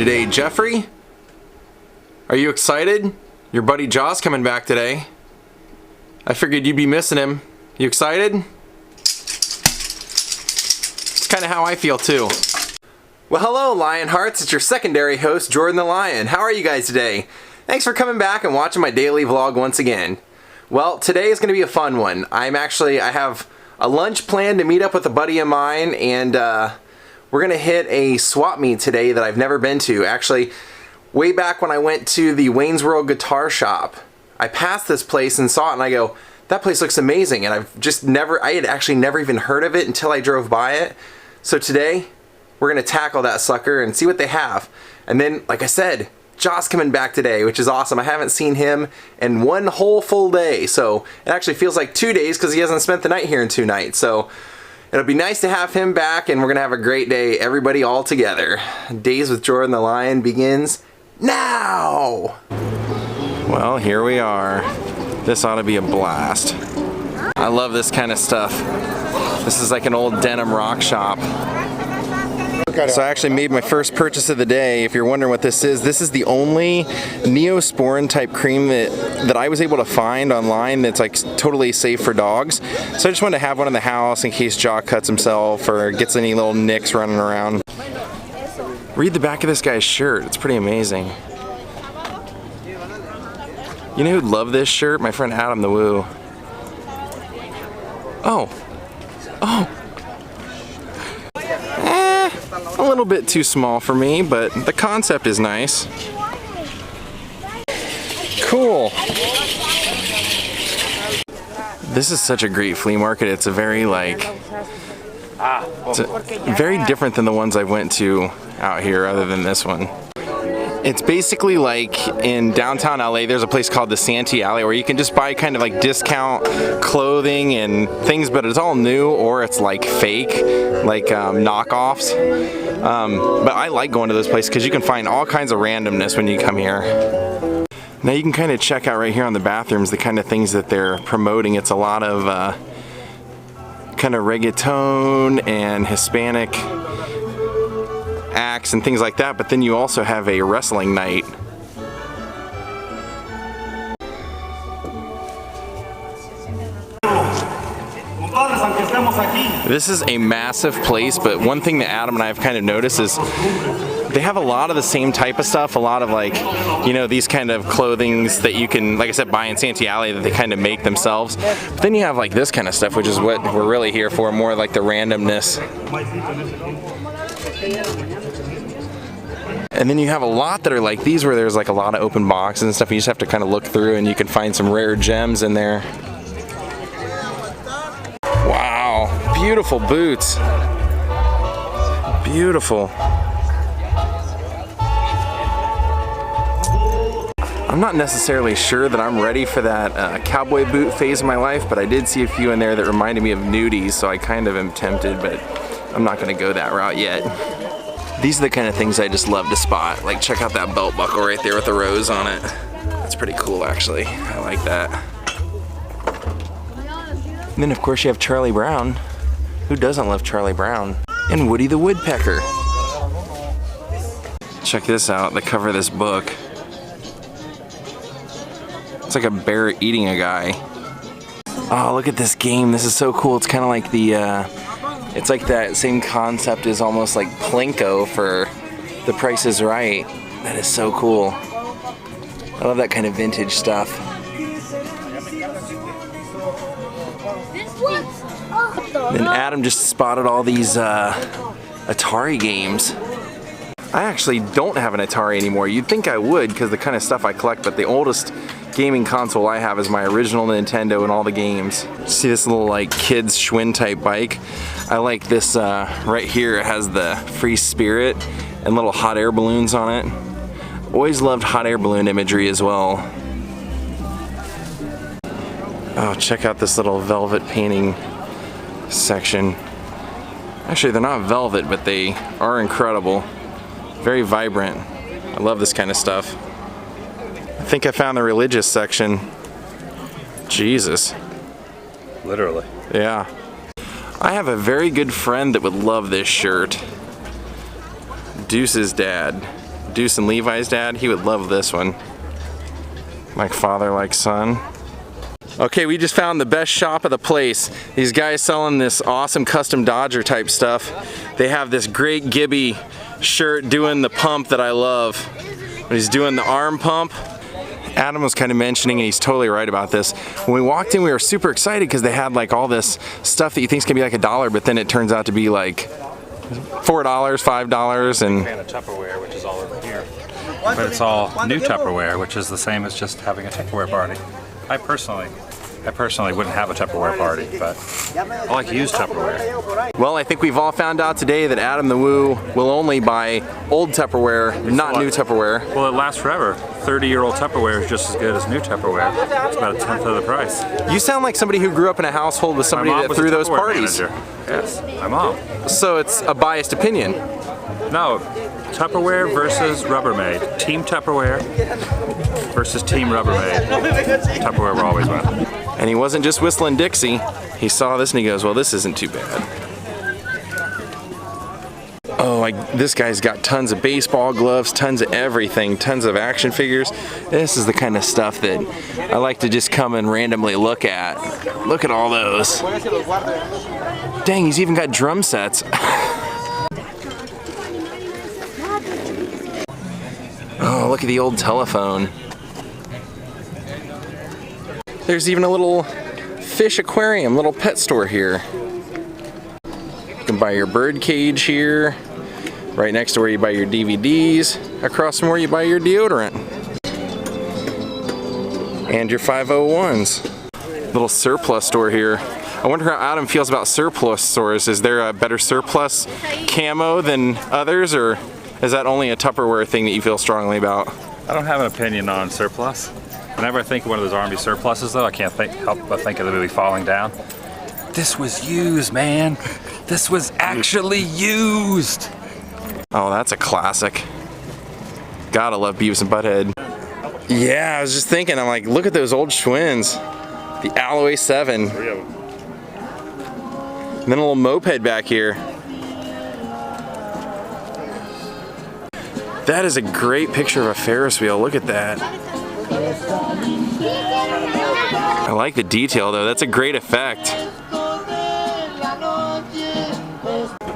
today, Jeffrey? Are you excited? Your buddy Jaw's coming back today. I figured you'd be missing him. You excited? It's kind of how I feel too. Well, hello Lionhearts, it's your secondary host, Jordan the Lion. How are you guys today? Thanks for coming back and watching my daily vlog once again. Well, today is going to be a fun one. I have a lunch planned to meet up with a buddy of mine, and we're going to hit a swap meet today that I've never been to. Actually, way back when I went to the Wayne's World Guitar Shop, I passed this place and saw it and I go, that place looks amazing, and I had actually never even heard of it until I drove by it. So today, we're going to tackle that sucker and see what they have. And then, like I said, Jaw's coming back today, which is awesome. I haven't seen him in one whole full day, so it actually feels like 2 days because he hasn't spent the night here in 2 nights. So it'll be nice to have him back, and we're going to have a great day, everybody all together. Daze with Jordan the Lion begins now! Well, here we are. This ought to be a blast. I love this kind of stuff. This is like an old denim rock shop. So I actually made my first purchase of the day. If you're wondering what this is the only Neosporin type cream that I was able to find online that's like totally safe for dogs. So I just wanted to have one in the house in case Jaw cuts himself or gets any little nicks running around. Read the back of this guy's shirt. It's pretty amazing. You know who'd love this shirt? My friend Adam the Woo. Oh. A little bit too small for me, but the concept is nice. Cool. This is such a great flea market. It's a very very different than the ones I went to out here other than this one. It's basically like in downtown LA, there's a place called the Santee Alley where you can just buy kind of like discount clothing and things, but it's all new or it's like fake, like knockoffs. But I like going to this place because you can find all kinds of randomness when you come here. Now you can kind of check out right here on the bathrooms the kind of things that they're promoting. It's a lot of kind of reggaeton and Hispanic acts and things like that, but then you also have a wrestling night. This is a massive place, but one thing that Adam and I have kind of noticed is they have a lot of the same type of stuff, a lot of like, you know, these kind of clothings that you can, like I said, buy in Santee Alley that they kind of make themselves. But then you have like this kind of stuff, which is what we're really here for, more like the randomness. And then you have a lot that are like these where there's like a lot of open boxes and stuff. You just have to kind of look through and you can find some rare gems in there. Wow, beautiful boots. Beautiful. I'm not necessarily sure that I'm ready for that cowboy boot phase of my life, but I did see a few in there that reminded me of nudies, so I kind of am tempted, but I'm not going to go that route yet. These are the kind of things I just love to spot. Like, check out that belt buckle right there with the rose on it. That's pretty cool, actually. I like that. And then, of course, you have Charlie Brown. Who doesn't love Charlie Brown? And Woody the Woodpecker. Check this out, the cover of this book. It's like a bear eating a guy. Oh, look at this game. This is so cool. It's kind of like the... It's like that same concept as almost like Plinko for The Price is Right. That is so cool. I love that kind of vintage stuff. Then Adam just spotted all these Atari games. I actually don't have an Atari anymore. You'd think I would because the kind of stuff I collect, but the oldest gaming console I have is my original Nintendo and all the games. See this little like kids Schwinn type bike? I like this right here. It has the free spirit and little hot air balloons on it. Always loved hot air balloon imagery as well. Oh, check out this little velvet painting section. Actually, they're not velvet, but they are incredible. Very vibrant. I love this kind of stuff. I think I found the religious section. Jesus. Literally. Yeah. I have a very good friend that would love this shirt. Deuce's dad. Deuce and Levi's dad, he would love this one. Like father, like son. Okay, we just found the best shop of the place. These guys selling this awesome custom Dodger type stuff. They have this great Gibby shirt doing the pump that I love. When he's doing the arm pump. Adam was kind of mentioning, and he's totally right about this. When we walked in, we were super excited because they had like all this stuff that you think is gonna be like $1, but then it turns out to be like $4, $5, and Can of Tupperware, which is all over here. But it's all new Tupperware, which is the same as just having a Tupperware party. I personally wouldn't have a Tupperware party, but I like used Tupperware. well, I think we've all found out today that Adam the Woo will only buy old Tupperware, not new Tupperware. Well, it lasts forever. 30-year-old Tupperware is just as good as new Tupperware. It's about a tenth of the price. You sound like somebody who grew up in a household with somebody that threw those parties. Manager. Yes, my mom. So it's a biased opinion. No, Tupperware versus Rubbermaid. Team Tupperware versus Team Rubbermaid. Tupperware will always win. And he wasn't just whistling Dixie. He saw this and he goes, well, this isn't too bad. Oh, this guy's got tons of baseball gloves, tons of everything, tons of action figures. This is the kind of stuff that I like to just come and randomly look at. Look at all those. Dang, he's even got drum sets. Oh, look at the old telephone. There's even a little fish aquarium, little pet store here. You can buy your bird cage here. Right next to where you buy your DVDs. Across from where you buy your deodorant. And your 501s. Little surplus store here. I wonder how Adam feels about surplus stores. Is there a better surplus camo than others, or is that only a Tupperware thing that you feel strongly about? I don't have an opinion on surplus. Whenever I think of one of those Army surpluses, though, I can't help but think of the movie Falling Down. This was used, man. This was actually used. Oh, that's a classic. Gotta love Beavis and Butthead. Yeah, I was just thinking, I'm like, look at those old Schwinn's. The Alloy 7. 3 of them. And then a little moped back here. That is a great picture of a Ferris wheel. Look at that. I like the detail though. That's a great effect.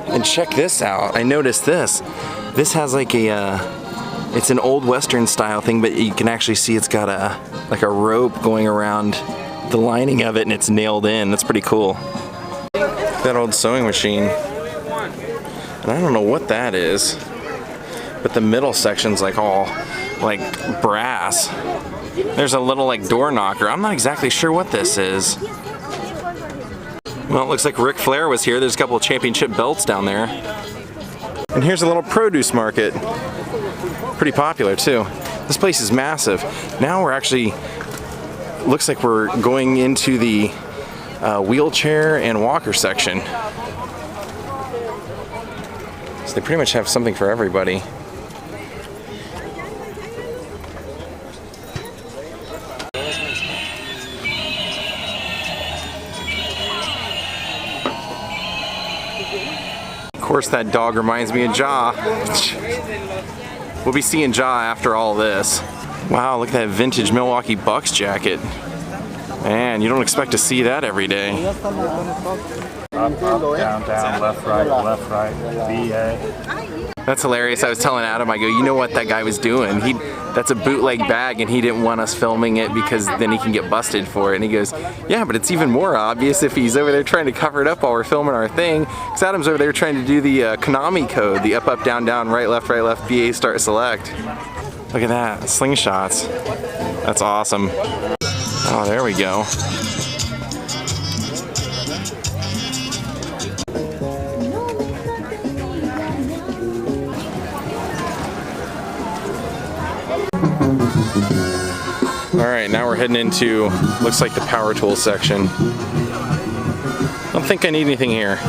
And check this out. I noticed this. This has like a, it's an old Western style thing, but you can actually see it's got like a rope going around the lining of it, and it's nailed in. That's pretty cool. That old sewing machine. And I don't know what that is, but the middle section's like all like brass. There's a little like door knocker. I'm not exactly sure what this is. Well, it looks like Ric Flair was here. There's a couple of championship belts down there. And here's a little produce market. Pretty popular too. This place is massive. Now we're actually, looks like we're going into the wheelchair and walker section. So they pretty much have something for everybody. Of course, that dog reminds me of Ja. We'll be seeing Ja after all this. Wow, look at that vintage Milwaukee Bucks jacket. Man, you don't expect to see that every day. Up, up, down, down, left, right, BA. That's hilarious. I was telling Adam, I go, you know what that guy was doing? That's a bootleg bag, and he didn't want us filming it because then he can get busted for it. And he goes, yeah, but it's even more obvious if he's over there trying to cover it up while we're filming our thing. Because Adam's over there trying to do the Konami code, the up, up, down, down, right, left, BA, start, select. Look at that, slingshots. That's awesome. Oh, there we go. Alright, now we're heading into, looks like the power tool section. I don't think I need anything here.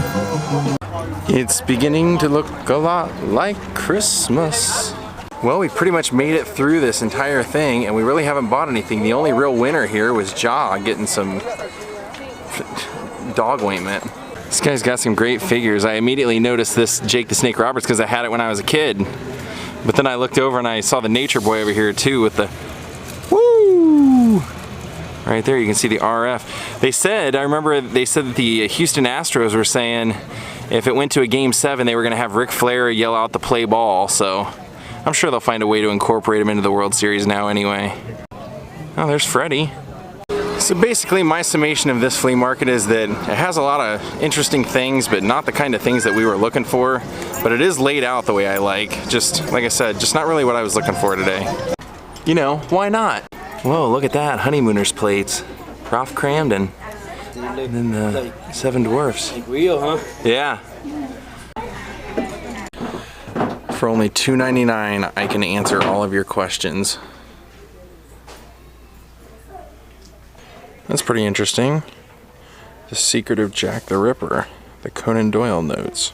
It's beginning to look a lot like Christmas. Well, we pretty much made it through this entire thing, and we really haven't bought anything. The only real winner here was Ja getting some dog ointment. This guy's got some great figures. I immediately noticed this Jake the Snake Roberts because I had it when I was a kid. But then I looked over and I saw the Nature Boy over here too with the woo! Right there you can see the RF. They said, I remember they said that the Houston Astros were saying if it went to a Game 7 they were going to have Ric Flair yell out the play ball, so I'm sure they'll find a way to incorporate him into the World Series now anyway. Oh, there's Freddie. So basically my summation of this flea market is that it has a lot of interesting things, but not the kind of things that we were looking for. But it is laid out the way I like. Just, like I said, just not really what I was looking for today. You know, why not? Whoa, look at that, Honeymooners plates. Ralph Cramden. And then the Seven Dwarfs. Like real, huh? Yeah. For only $2.99, I can answer all of your questions. That's pretty interesting. The Secret of Jack the Ripper, the Conan Doyle notes.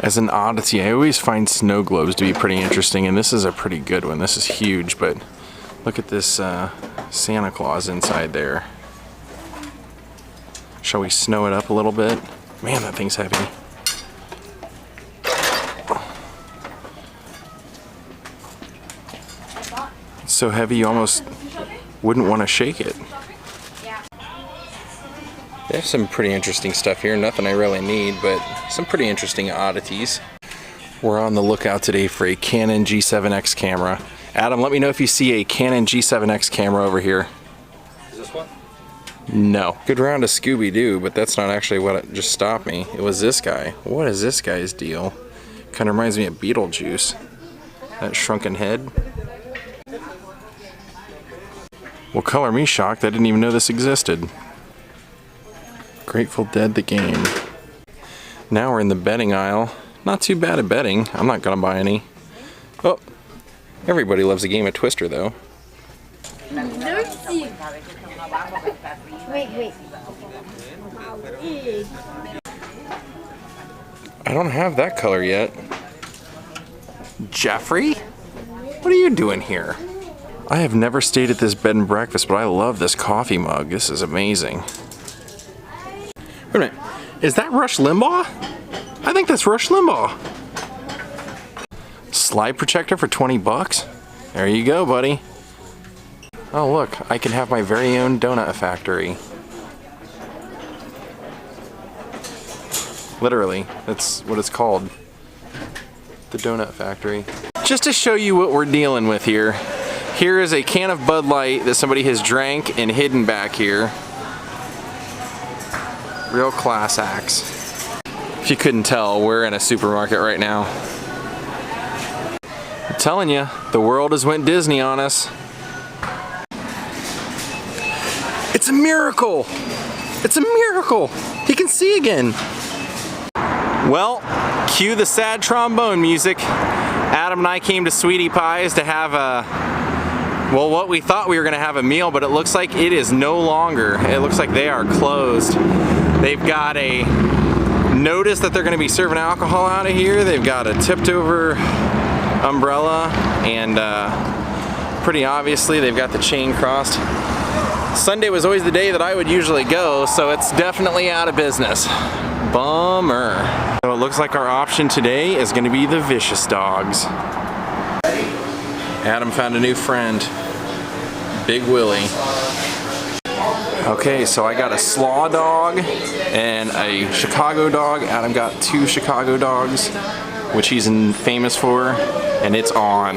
As an oddity, I always find snow globes to be pretty interesting, and this is a pretty good one. This is huge, but look at this Santa Claus inside there. Shall we snow it up a little bit? Man, that thing's heavy. It's so heavy you almost wouldn't want to shake it. They have some pretty interesting stuff here. Nothing I really need, but some pretty interesting oddities. We're on the lookout today for a Canon G7X camera. Adam, let me know if you see a Canon G7X camera over here. Is this one? No. Good round of Scooby-Doo, but that's not actually what just stopped me. It was this guy. What is this guy's deal? Kind of reminds me of Beetlejuice. That shrunken head. Well, color me shocked. I didn't even know this existed. Grateful Dead the game. Now we're in the betting aisle. Not too bad at betting. I'm not gonna buy any. Oh, everybody loves a game of Twister though. Wait. I don't have that color yet. Jeffrey? What are you doing here? I have never stayed at this bed and breakfast, but I love this coffee mug. This is amazing. Wait a minute, is that Rush Limbaugh? I think that's Rush Limbaugh. Slide protector for 20 bucks? There you go, buddy. Oh look, I can have my very own donut factory. Literally, that's what it's called. The donut factory. Just to show you what we're dealing with here. Here is a can of Bud Light that somebody has drank and hidden back here. Real class acts. If you couldn't tell, we're in a supermarket right now. I'm telling you, the world has went Disney on us. It's a miracle! It's a miracle! He can see again! Well, cue the sad trombone music. Adam and I came to Sweetie Pie's to have well, what we thought we were gonna have a meal, but it looks like it is no longer. It looks like they are closed. They've got a notice that they're gonna be serving alcohol out of here. They've got a tipped over umbrella, and pretty obviously they've got the chain crossed. Sunday was always the day that I would usually go, so it's definitely out of business. Bummer. So it looks like our option today is gonna be the Vicious Dogs. Adam found a new friend, Big Willie. Okay, so I got a slaw dog and a Chicago dog. Adam got 2 Chicago dogs, which he's famous for, and it's on.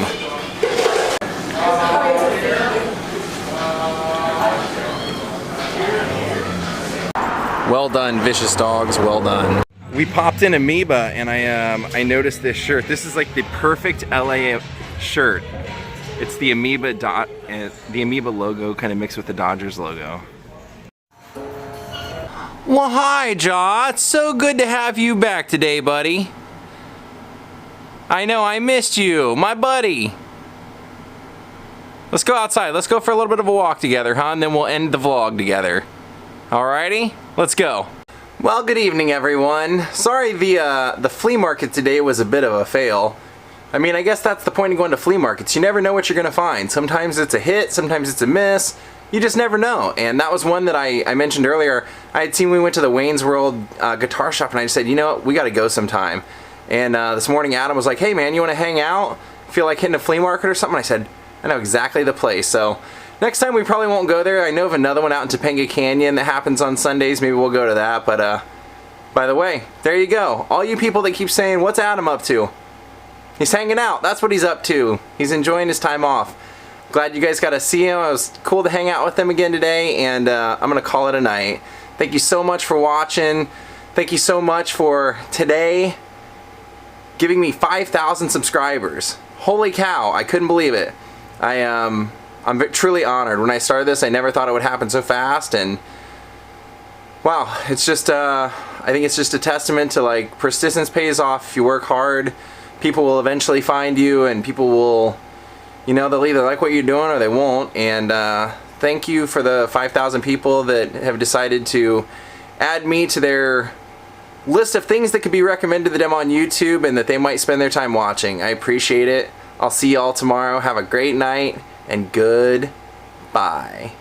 Well done, Vicious Dogs, well done. We popped in Amoeba, and I noticed this shirt. This is like the perfect LA shirt. It's the Amoeba the Amoeba logo kind of mixed with the Dodgers logo. Well, hi, Jaw. It's so good to have you back today, buddy. I know, I missed you, my buddy. Let's go outside. Let's go for a little bit of a walk together, huh? And then we'll end the vlog together. Alrighty, let's go. Well, good evening, everyone. Sorry the flea market today was a bit of a fail. I mean, I guess that's the point of going to flea markets. You never know what you're gonna find. Sometimes it's a hit, sometimes it's a miss. You just never know. And that was one that I mentioned earlier. I had seen we went to the Wayne's World guitar shop, and I just said, you know what, we gotta go sometime. And this morning Adam was like, hey man, you want to hang out? Feel like hitting a flea market or something? I said, I know exactly the place. So next time we probably won't go there. I know of another one out in Topanga Canyon that happens on Sundays. Maybe we'll go to that. But by the way, there you go. All you people that keep saying, what's Adam up to? He's hanging out. That's what he's up to. He's enjoying his time off. Glad you guys got to see him. It was cool to hang out with him again today. And I'm going to call it a night. Thank you so much for watching. Thank you so much for today giving me 5,000 subscribers. Holy cow, I couldn't believe it. I'm truly honored. When I started this, I never thought it would happen so fast, and wow, it's just I think it's just a testament to, like, persistence pays off. If you work hard, people will eventually find you, and people will, you know, they'll either like what you're doing or they won't. And thank you for the 5,000 people that have decided to add me to their list of things that could be recommended to them on YouTube and that they might spend their time watching. I appreciate it. I'll see y'all tomorrow. Have a great night and goodbye.